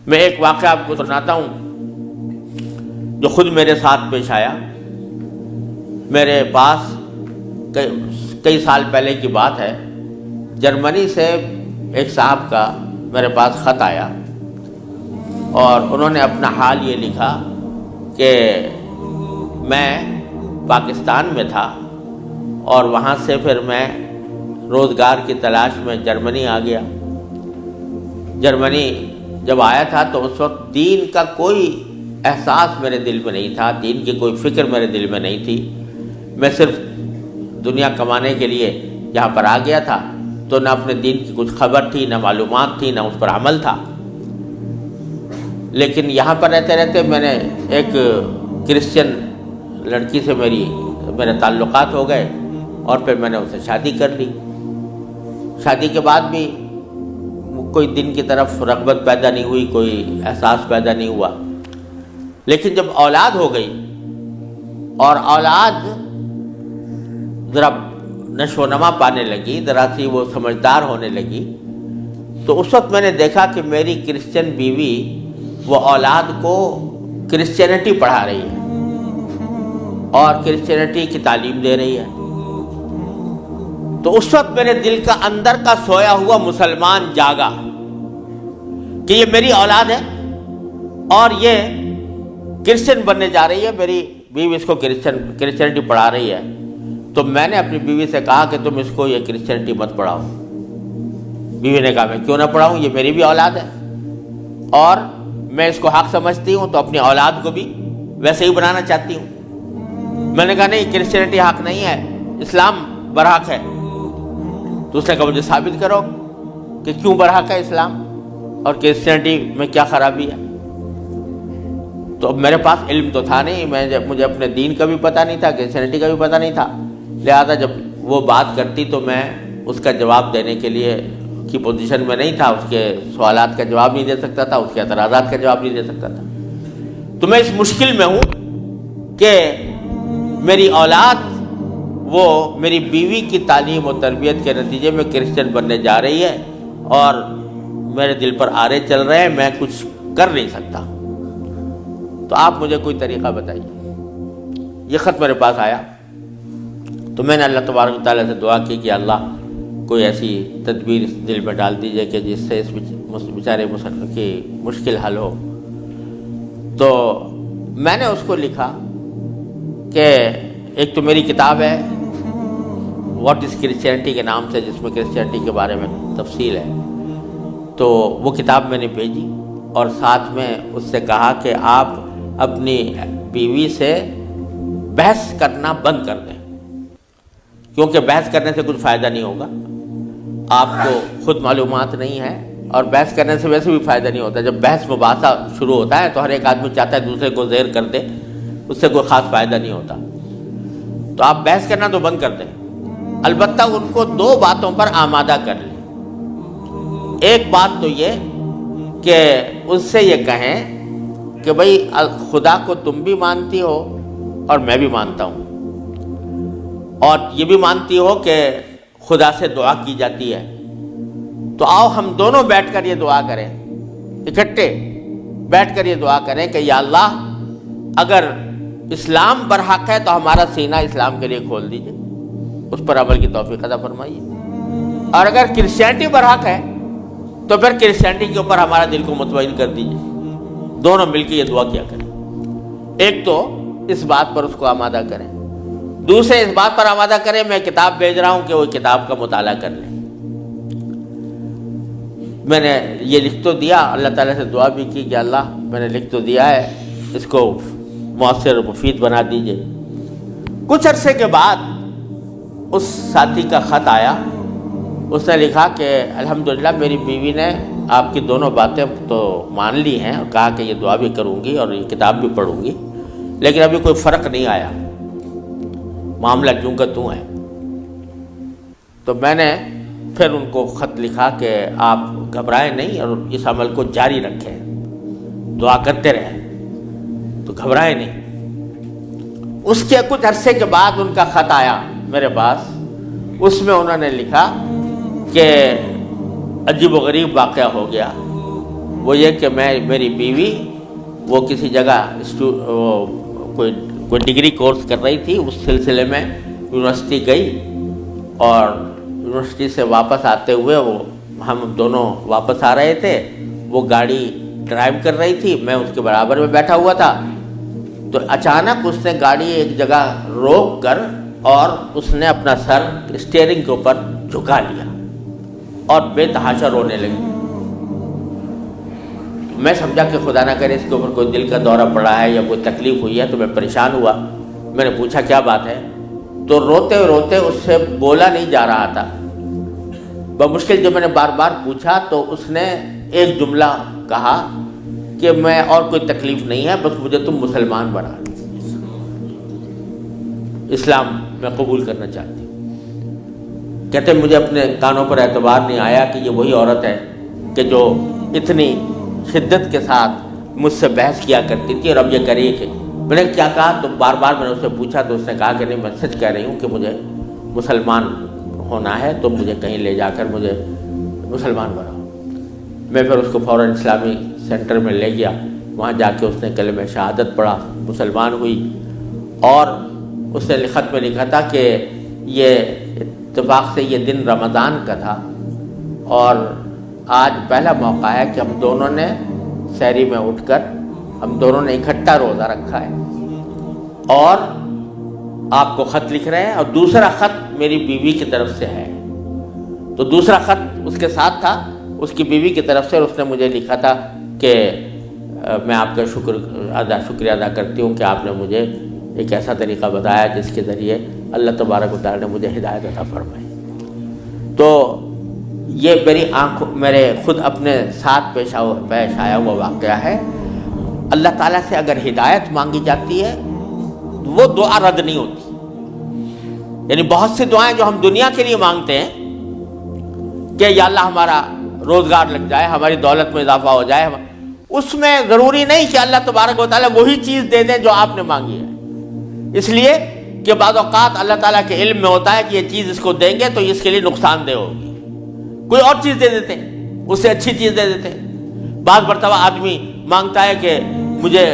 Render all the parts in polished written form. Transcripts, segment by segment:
میں ایک واقعہ آپ کو سناتا ہوں جو خود میرے ساتھ پیش آیا۔ میرے پاس کئی سال پہلے کی بات ہے، جرمنی سے ایک صاحب کا میرے پاس خط آیا اور انہوں نے اپنا حال یہ لکھا کہ میں پاکستان میں تھا اور وہاں سے پھر میں روزگار کی تلاش میں جرمنی آ گیا۔ جرمنی جب آیا تھا تو اس وقت دین کا کوئی احساس میرے دل میں نہیں تھا، دین کی کوئی فکر میرے دل میں نہیں تھی۔ میں صرف دنیا کمانے کے لیے یہاں پر آ گیا تھا، تو نہ اپنے دین کی کچھ خبر تھی، نہ معلومات تھی، نہ اس پر عمل تھا۔ لیکن یہاں پر رہتے رہتے میں نے ایک کرسچن لڑکی سے میرے تعلقات ہو گئے اور پھر میں نے اسے شادی کر لی۔ شادی کے بعد بھی کوئی دین کی طرف رغبت پیدا نہیں ہوئی، کوئی احساس پیدا نہیں ہوا۔ لیکن جب اولاد ہو گئی اور اولاد ذرا نشو و نما پانے لگی، ذرا سی وہ سمجھدار ہونے لگی، تو اس وقت میں نے دیکھا کہ میری کرسچن بیوی وہ اولاد کو کرسچینٹی پڑھا رہی ہے اور کرسچینٹی کی تعلیم دے رہی ہے۔ تو اس وقت میرے دل کا اندر کا سویا ہوا مسلمان جاگا کہ یہ میری اولاد ہے اور یہ کرسچن بننے جا رہی ہے، میری بیوی اس کو کرسچینٹی پڑھا رہی ہے۔ تو میں نے اپنی بیوی سے کہا کہ تم اس کو یہ کرسچینٹی مت پڑھاؤ۔ بیوی نے کہا میں کیوں نہ پڑھاؤں، یہ میری بھی اولاد ہے اور میں اس کو حق سمجھتی ہوں، تو اپنی اولاد کو بھی ویسے ہی بنانا چاہتی ہوں۔ میں نے کہا نہیں، کرسچینٹی حق نہیں ہے، اسلام برحق ہے۔ تو اس نے کہا مجھے ثابت کرو کہ کیوں برحق ہے اسلام اور کرسچینٹی میں کیا خرابی ہے۔ تو اب میرے پاس علم تو تھا نہیں، مجھے اپنے دین کا بھی پتہ نہیں تھا، کرسچینٹی کا بھی پتہ نہیں تھا، لہذا جب وہ بات کرتی تو میں اس کا جواب دینے کے لیے کی پوزیشن میں نہیں تھا، اس کے سوالات کا جواب نہیں دے سکتا تھا، اس کے اعتراضات کا جواب نہیں دے سکتا تھا۔ تو میں اس مشکل میں ہوں کہ میری اولاد وہ میری بیوی کی تعلیم و تربیت کے نتیجے میں کرسچن بننے جا رہی ہے اور میرے دل پر آرے چل رہے ہیں، میں کچھ کر نہیں سکتا۔ تو آپ مجھے کوئی طریقہ بتائیے۔ یہ خط میرے پاس آیا تو میں نے اللہ تبارک و تعالیٰ سے دعا کی کہ اللہ کوئی ایسی تدبیر دل میں ڈال دیجیے کہ جس سے اس بیچارے مسلمان کی مشکل حل ہو۔ تو میں نے اس کو لکھا کہ ایک تو میری کتاب ہے واٹ از کرسچینٹی کے نام سے، جس میں کرسچینٹی کے بارے میں تفصیل ہے، تو وہ کتاب میں نے بھیجی اور ساتھ میں اس سے کہا کہ آپ اپنی بیوی سے بحث کرنا بند کر دیں، کیونکہ بحث کرنے سے کچھ فائدہ نہیں ہوگا، آپ کو خود معلومات نہیں ہے اور بحث کرنے سے ویسے بھی فائدہ نہیں ہوتا۔ جب بحث مباحثہ شروع ہوتا ہے تو ہر ایک آدمی چاہتا ہے دوسرے کو زیر کر دے، اس سے کوئی خاص فائدہ نہیں ہوتا۔ تو آپ بحث کرنا تو بند کر دیں، البتہ ان کو دو باتوں پر آمادہ کر لیں۔ ایک بات تو یہ کہ ان سے یہ کہیں کہ بھئی خدا کو تم بھی مانتی ہو اور میں بھی مانتا ہوں، اور یہ بھی مانتی ہو کہ خدا سے دعا کی جاتی ہے، تو آؤ ہم دونوں بیٹھ کر یہ دعا کریں، اکٹھے بیٹھ کر یہ دعا کریں کہ یا اللہ اگر اسلام برحق ہے تو ہمارا سینہ اسلام کے لیے کھول دیجئے، اس پر عمل کی توفیق عطا فرمائیے، اور اگر کرسچینٹی برحق ہے تو پھر کرسچینٹی کے اوپر ہمارا دل کو مطمئن کر دیجئے۔ دونوں مل کے یہ دعا کیا کریں۔ ایک تو اس بات پر اس کو آمادہ کریں، دوسرے اس بات پر آمادہ کریں میں کتاب بھیج رہا ہوں کہ وہ کتاب کا مطالعہ کر لیں۔ میں نے یہ لکھ تو دیا، اللہ تعالیٰ سے دعا بھی کی کہ اللہ میں نے لکھ تو دیا ہے، اس کو مؤثر و مفید بنا دیجئے۔ کچھ عرصے کے بعد اس ساتھی کا خط آیا، اس نے لکھا کہ الحمدللہ میری بیوی نے آپ کی دونوں باتیں تو مان لی ہیں اور کہا کہ یہ دعا بھی کروں گی اور یہ کتاب بھی پڑھوں گی، لیکن ابھی کوئی فرق نہیں آیا، معاملہ جوں کا توں ہے۔ تو میں نے پھر ان کو خط لکھا کہ آپ گھبرائیں نہیں اور اس عمل کو جاری رکھیں، دعا کرتے رہیں، تو گھبرائیں نہیں۔ اس کے کچھ عرصے کے بعد ان کا خط آیا میرے پاس، اس میں انہوں نے لکھا کہ عجیب و غریب واقعہ ہو گیا وہ یہ کہ میری بیوی وہ کسی جگہ کوئی ڈگری کورس کر رہی تھی، اس سلسلے میں یونیورسٹی گئی، اور یونیورسٹی سے واپس آتے ہوئے ہم دونوں واپس آ رہے تھے، وہ گاڑی ڈرائیو کر رہی تھی، میں اس کے برابر میں بیٹھا ہوا تھا، تو اچانک اس نے گاڑی ایک جگہ روک کر اور اس نے اپنا سر اسٹیئرنگ کے اوپر جھکا لیا اور بے تحاشا رونے لگی۔ میں سمجھا کہ خدا نہ کرے اس کے اوپر کوئی دل کا دورہ پڑا ہے یا کوئی تکلیف ہوئی ہے، تو میں پریشان ہوا۔ میں نے پوچھا کیا بات ہے، تو روتے روتے اس سے بولا نہیں جا رہا تھا۔ بمشکل جب میں نے بار بار پوچھا تو اس نے ایک جملہ کہا کہ میں اور کوئی تکلیف نہیں ہے، بس مجھے تم مسلمان بنا دو، اسلام میں قبول کرنا چاہتی ہوں۔ کہتے مجھے اپنے کانوں پر اعتبار نہیں آیا کہ یہ وہی عورت ہے کہ جو اتنی شدت کے ساتھ مجھ سے بحث کیا کرتی تھی، اور اب یہ کری کہ میں نے کیا کہا، تو بار بار میں نے اس سے پوچھا تو اس نے کہا کہ نہیں، میں سچ کہہ رہی ہوں کہ مجھے مسلمان ہونا ہے، تو مجھے کہیں لے جا کر مجھے مسلمان بناؤ۔ میں پھر اس کو فوراً اسلامی سینٹر میں لے گیا، وہاں جا کے اس نے کلمہ شہادت پڑھا، مسلمان ہوئی، اور اس نے خط میں لکھا تھا کہ یہ اتفاق سے یہ دن رمضان کا تھا، اور آج پہلا موقع ہے کہ ہم دونوں نے سحری میں اٹھ کر ہم دونوں نے اکٹھا روزہ رکھا ہے، اور آپ کو خط لکھ رہے ہیں، اور دوسرا خط میری بیوی کی طرف سے ہے۔ تو دوسرا خط اس کے ساتھ تھا اس کی بیوی کی طرف سے، اور اس نے مجھے لکھا تھا کہ میں آپ کا شکریہ ادا کرتی ہوں کہ آپ نے مجھے ایک ایسا طریقہ بتایا جس کے ذریعے اللہ تبارک و تعالیٰ نے مجھے ہدایت عطا فرمائی۔ تو یہ میرے خود اپنے ساتھ پیش آیا ہوا واقعہ ہے۔ اللہ تعالیٰ سے اگر ہدایت مانگی جاتی ہے وہ دعا رد نہیں ہوتی۔ یعنی بہت سی دعائیں جو ہم دنیا کے لیے مانگتے ہیں کہ یا اللہ ہمارا روزگار لگ جائے، ہماری دولت میں اضافہ ہو جائے، اس میں ضروری نہیں کہ اللہ تبارک و تعالیٰ وہی چیز دے دیں جو آپ نے مانگی ہے، اس لیے کہ بعض اوقات اللہ تعالیٰ کے علم میں ہوتا ہے کہ یہ چیز اس کو دیں گے تو اس کے لیے نقصان دہ ہوگی، کوئی اور چیز دے دیتے ہیں، اس سے اچھی چیز دے دیتے ہیں۔ بعض مرتبہ آدمی مانگتا ہے کہ مجھے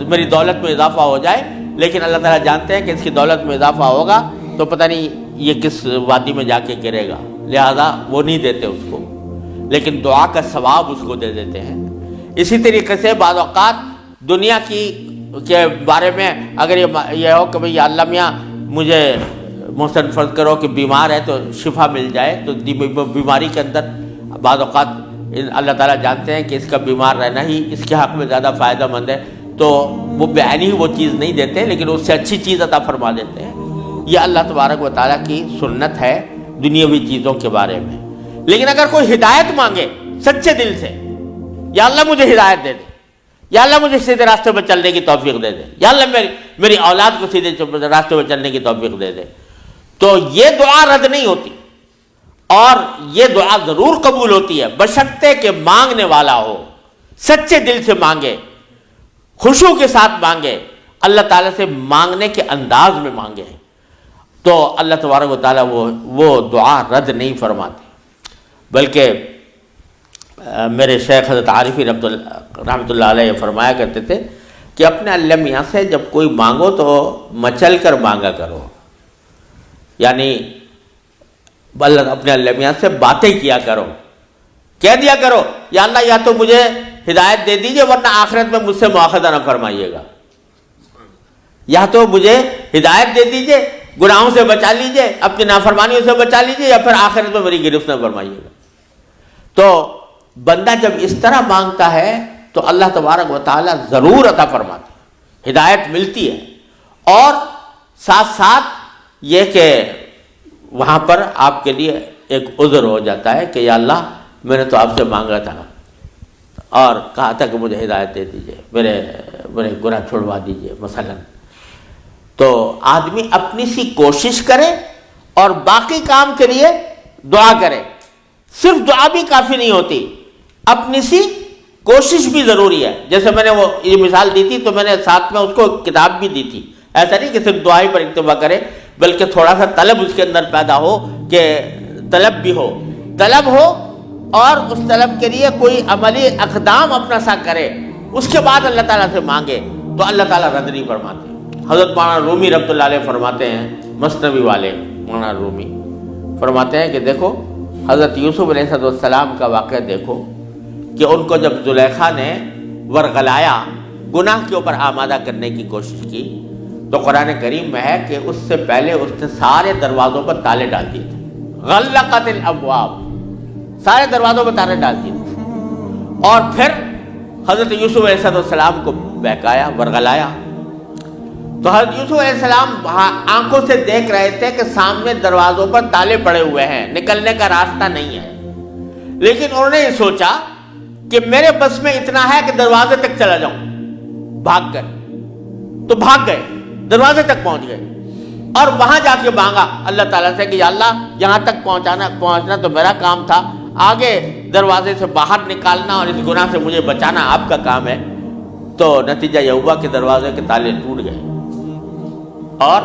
میری دولت میں اضافہ ہو جائے، لیکن اللہ تعالیٰ جانتے ہیں کہ اس کی دولت میں اضافہ ہوگا تو پتہ نہیں یہ کس وادی میں جا کے گرے گا، لہذا وہ نہیں دیتے اس کو، لیکن دعا کا ثواب اس کو دے دیتے ہیں۔ اسی طریقے سے بعض اوقات دنیا کے بارے میں اگر یہ ہو کہ بھئی یا اللہ میاں مجھے محسن فرض کرو کہ بیمار ہے تو شفا مل جائے، تو بیماری کے اندر بعض اوقات اللہ تعالیٰ جانتے ہیں کہ اس کا بیمار رہنا ہی اس کے حق میں زیادہ فائدہ مند ہے، تو وہ بعینی ہی وہ چیز نہیں دیتے لیکن اس سے اچھی چیز عطا فرما دیتے ہیں۔ یہ اللہ تبارک و تعالیٰ کی سنت ہے دنیاوی چیزوں کے بارے میں۔ لیکن اگر کوئی ہدایت مانگے سچے دل سے، یا اللہ مجھے ہدایت دے دے، یا اللہ مجھے سیدھے راستے پر چلنے کی توفیق دے دے، یا اللہ میری اولاد کو سیدھے راستے پر چلنے کی توفیق دے دے، تو یہ دعا رد نہیں ہوتی، اور یہ دعا ضرور قبول ہوتی ہے بشرطے کہ مانگنے والا ہو، سچے دل سے مانگے، خشوع کے ساتھ مانگے، اللہ تعالیٰ سے مانگنے کے انداز میں مانگے، تو اللہ تبارک و تعالیٰ وہ دعا رد نہیں فرماتے۔ بلکہ میرے شیخ حضرت عارفی رحمۃ اللہ علیہ فرمایا کرتے تھے کہ اپنے اللہ میاں سے جب کوئی مانگو تو مچل کر مانگا کرو، یعنی اپنے اللہ میاں سے باتیں کیا کرو، کہہ دیا کرو یا اللہ یا تو مجھے ہدایت دے دیجئے ورنہ آخرت میں مجھ سے مواخذہ نہ فرمائیے گا، یا تو مجھے ہدایت دے دیجئے، گناہوں سے بچا لیجئے، اپنی نافرمانیوں سے بچا لیجئے، یا پھر آخرت میں میری گرفت نہ فرمائیے گا۔ تو بندہ جب اس طرح مانگتا ہے تو اللہ تبارک و تعالیٰ ضرور عطا فرماتے ہیں، ہدایت ملتی ہے، اور ساتھ ساتھ یہ کہ وہاں پر آپ کے لیے ایک عذر ہو جاتا ہے کہ یا اللہ میں نے تو آپ سے مانگا تھا اور کہا تھا کہ مجھے ہدایت دے دیجئے، میرے گناہ چھوڑوا دیجئے مثلا۔ تو آدمی اپنی سی کوشش کرے اور باقی کام کے لیے دعا کرے، صرف دعا بھی کافی نہیں ہوتی، اپنی سی کوشش بھی ضروری ہے۔ جیسے میں نے وہ یہ مثال دی تھی تو میں نے ساتھ میں اس کو کتاب بھی دی تھی، ایسا نہیں کہ صرف دعا ہی پر اکتفا کرے بلکہ تھوڑا سا طلب اس کے اندر پیدا ہو، کہ طلب بھی ہو، طلب ہو اور اس طلب کے لیے کوئی عملی اقدام اپنا سا کرے، اس کے بعد اللہ تعالیٰ سے مانگے تو اللہ تعالیٰ رد نہیں فرماتے۔ حضرت مولانا رومی رحمۃ اللہ علیہ فرماتے ہیں، مثنوی والے مولانا رومی فرماتے ہیں کہ دیکھو حضرت یوسف علیہ السلام کا واقعہ دیکھو کہ ان کو جب زلیخا نے ورغلایا، گناہ کے اوپر آمادہ کرنے کی کوشش کی، تو قرآن کریم میں ہے کہ اس سے پہلے اس نے سارے دروازوں پر تالے ڈال دیے تھے، غلقت الابواب، سارے دروازوں پر تالے ڈال دیے تھے، اور پھر حضرت یوسف علیہ السلام کو بہکایا، ورغلایا۔ تو حضرت یوسف علیہ السلام آنکھوں سے دیکھ رہے تھے کہ سامنے دروازوں پر تالے پڑے ہوئے ہیں، نکلنے کا راستہ نہیں ہے، لیکن انہوں نے یہ سوچا کہ میرے بس میں اتنا ہے کہ دروازے تک چلا جاؤں، بھاگ گئے، تو بھاگ گئے، دروازے تک پہنچ گئے، اور وہاں جا کے مانگا اللہ تعالیٰ سے کہ یا اللہ یہاں تک پہنچنا تو میرا کام تھا، آگے دروازے سے باہر نکالنا اور اس گناہ سے مجھے بچانا آپ کا کام ہے۔ تو نتیجہ یہ ہوا کہ دروازے کے تالے ٹوٹ گئے اور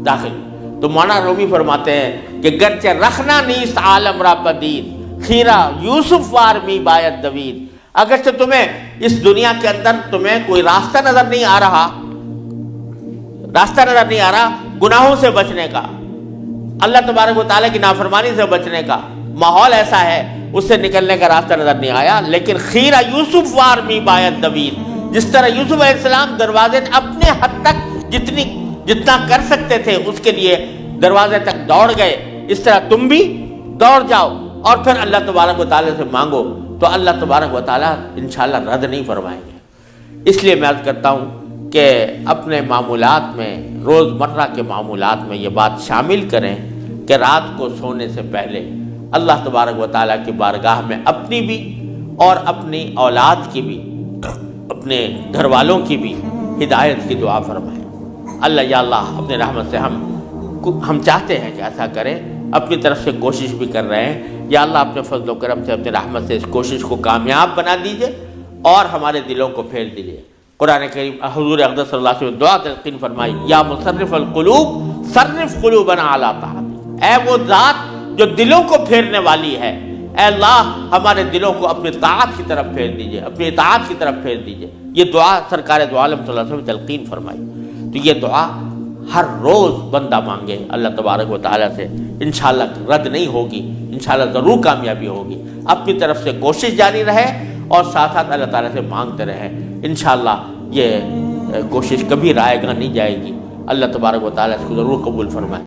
داخل۔ تو مولانا رومی فرماتے ہیں کہ گرچہ رکھنا نیست عالم را پدید، خیرہ یوسف وار می باید دوید، اگرچہ تمہیں اس دنیا کے اندر تمہیں کوئی راستہ نظر نہیں آ رہا، گناہوں سے بچنے کا، اللہ تبارک و تعالیٰ کی نافرمانی سے بچنے کا ماحول ایسا ہے، اس سے نکلنے کا راستہ نظر نہیں آیا، لیکن خیرہ یوسف وار می باید دوید، جس طرح یوسف علیہ السلام دروازے اپنے حد تک جتنا کر سکتے تھے اس کے لیے دروازے تک دوڑ گئے، اس طرح تم بھی دوڑ جاؤ اور پھر اللہ تبارک و تعالیٰ سے مانگو تو اللہ تبارک و تعالیٰ انشاءاللہ رد نہیں فرمائیں گے۔ اس لیے میں عرض کرتا ہوں کہ اپنے معمولات میں، روزمرہ کے معمولات میں یہ بات شامل کریں کہ رات کو سونے سے پہلے اللہ تبارک و تعالیٰ کی بارگاہ میں اپنی بھی اور اپنی اولاد کی بھی، اپنے گھر والوں کی بھی ہدایت کی دعا فرمائیں۔ اللہ یا اللہ اپنے رحمت سے ہم چاہتے ہیں کہ ایسا کریں، اپنی طرف سے کوشش بھی کر رہے ہیں، یا اللہ اپنے فضل و کرم سے اپنے رحمت سے اس کوشش کو کامیاب بنا دیجئے اور ہمارے دلوں کو پھیر دیجئے۔ قرآن کریم حضور اقدس صلی اللہ علیہ وسلم دعا تلقین فرمائی، یا مصرف القلوب صرف قلوبنا علی طاعتک، اے وہ ذات جو دلوں کو پھیرنے والی ہے، اے اللہ ہمارے دلوں کو اپنی طاعت کی طرف پھیر دیجئے، اپنی اطاعت کی طرف پھیر دیجئے۔ یہ دعا سرکار دو عالم صلی اللہ علیہ وسلم تلقین فرمائی۔ تو یہ دعا ہر روز بندہ مانگے اللہ تبارک و تعالیٰ سے، انشاءاللہ رد نہیں ہوگی، انشاءاللہ ضرور کامیابی ہوگی۔ اپنی طرف سے کوشش جاری رہے اور ساتھ ساتھ اللہ تعالیٰ سے مانگتے رہیں، انشاءاللہ یہ کوشش کبھی رائے گاہ نہیں جائے گی۔ اللہ تبارک و تعالیٰ اس کو ضرور قبول فرمائے۔